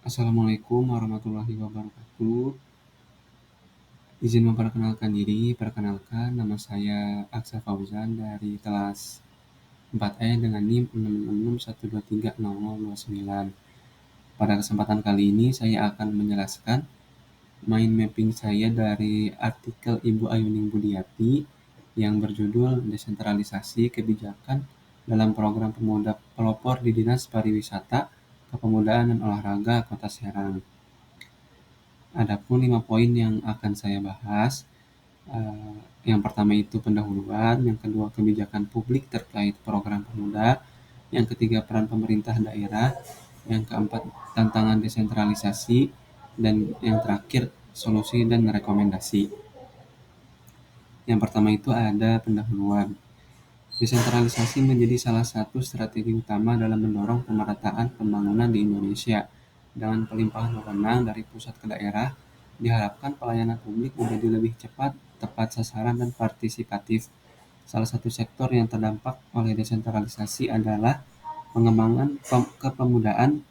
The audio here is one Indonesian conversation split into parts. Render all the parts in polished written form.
Assalamualaikum warahmatullahi wabarakatuh. Izin memperkenalkan diri, perkenalkan nama saya Aksa Fauzan dari kelas 4E dengan NIM 66612300029. Pada kesempatan kali ini saya akan menjelaskan mind mapping saya dari artikel Ibu Ayuning Budiati yang berjudul Desentralisasi Kebijakan dalam Program Pemuda Pelopor di Dinas Pariwisata, Kepemudaan dan Olahraga Kota Serang. Adapun 5 poin yang akan saya bahas, yang pertama itu pendahuluan, yang kedua kebijakan publik terkait program pemuda, yang ketiga peran pemerintah daerah, yang keempat tantangan desentralisasi, dan yang terakhir solusi dan rekomendasi. Yang pertama itu ada pendahuluan. Desentralisasi menjadi salah satu strategi utama dalam mendorong pemerataan pembangunan di Indonesia. Dengan pelimpahan wewenang dari pusat ke daerah, diharapkan pelayanan publik menjadi lebih cepat, tepat sasaran, dan partisipatif. Salah satu sektor yang terdampak oleh desentralisasi adalah pengembangan kepemudaan.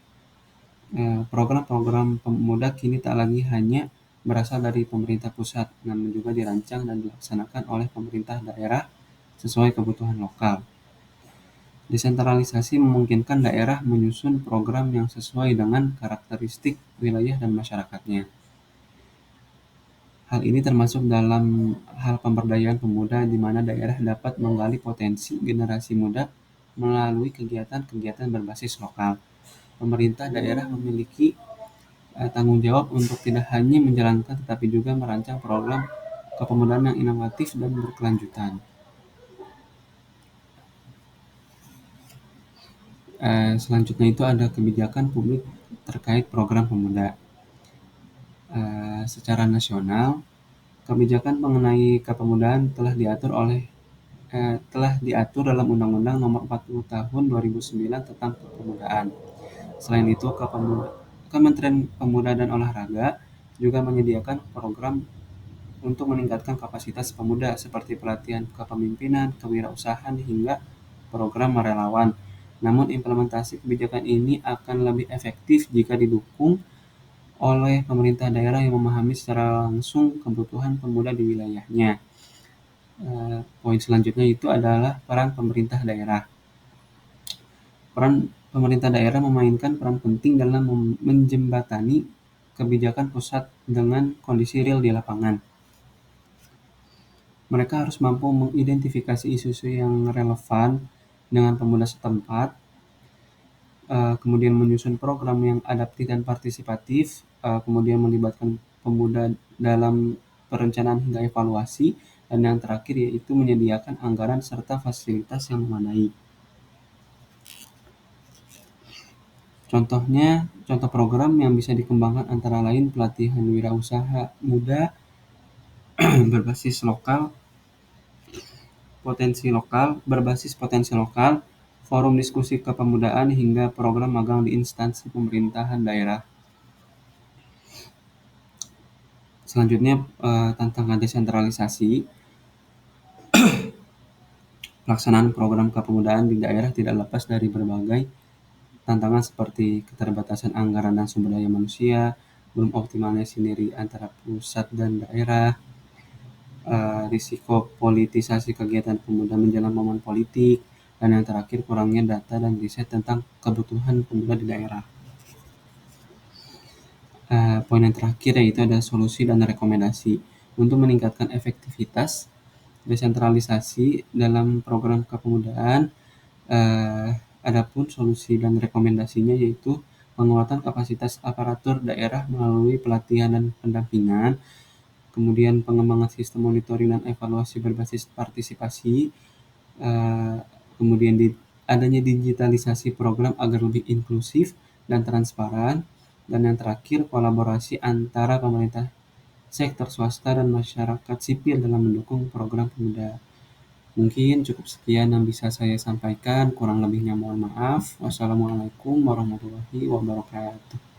Program-program pemuda kini tak lagi hanya berasal dari pemerintah pusat, namun juga dirancang dan dilaksanakan oleh pemerintah daerah sesuai kebutuhan lokal. Desentralisasi memungkinkan daerah menyusun program yang sesuai dengan karakteristik wilayah dan masyarakatnya. Hal ini termasuk dalam hal pemberdayaan pemuda di mana daerah dapat menggali potensi generasi muda melalui kegiatan-kegiatan berbasis lokal. Pemerintah daerah memiliki tanggung jawab untuk tidak hanya menjalankan tetapi juga merancang program kepemudaan yang inovatif dan berkelanjutan. Selanjutnya itu ada kebijakan publik terkait program pemuda. Secara nasional, kebijakan mengenai kepemudaan telah diatur dalam Undang-Undang Nomor 40 Tahun 2009 tentang Kepemudaan. Selain itu, Kementerian Pemuda dan Olahraga juga menyediakan program untuk meningkatkan kapasitas pemuda seperti pelatihan kepemimpinan, kewirausahaan, hingga program relawan. Namun implementasi kebijakan ini akan lebih efektif jika didukung oleh pemerintah daerah yang memahami secara langsung kebutuhan pemuda di wilayahnya. Poin selanjutnya itu adalah peran pemerintah daerah. Peran pemerintah daerah memainkan peran penting dalam menjembatani kebijakan pusat dengan kondisi real di lapangan. Mereka harus mampu mengidentifikasi isu-isu yang relevan dengan pemuda setempat, kemudian menyusun program yang adaptif dan partisipatif, kemudian melibatkan pemuda dalam perencanaan hingga evaluasi, dan yang terakhir yaitu menyediakan anggaran serta fasilitas yang memadai. Contoh program yang bisa dikembangkan antara lain pelatihan wirausaha muda berbasis potensi lokal, forum diskusi kepemudaan, hingga program magang di instansi pemerintahan daerah. Selanjutnya, tantangan desentralisasi. Pelaksanaan program kepemudaan di daerah tidak lepas dari berbagai tantangan seperti keterbatasan anggaran dan sumber daya manusia, belum optimalnya sinergi antara pusat dan daerah, risiko politisasi kegiatan pemuda menjelang momen politik, dan yang terakhir kurangnya data dan riset tentang kebutuhan pemuda di daerah. Poin yang terakhir yaitu ada solusi dan rekomendasi. Untuk meningkatkan efektivitas desentralisasi dalam program kepemudaan, adapun solusi dan rekomendasinya yaitu penguatan kapasitas aparatur daerah melalui pelatihan dan pendampingan, kemudian pengembangan sistem monitoring dan evaluasi berbasis partisipasi, kemudian adanya digitalisasi program agar lebih inklusif dan transparan, dan yang terakhir kolaborasi antara pemerintah, sektor swasta, dan masyarakat sipil dalam mendukung program pemuda. Mungkin cukup sekian yang bisa saya sampaikan, kurang lebihnya mohon maaf. Wassalamualaikum warahmatullahi wabarakatuh.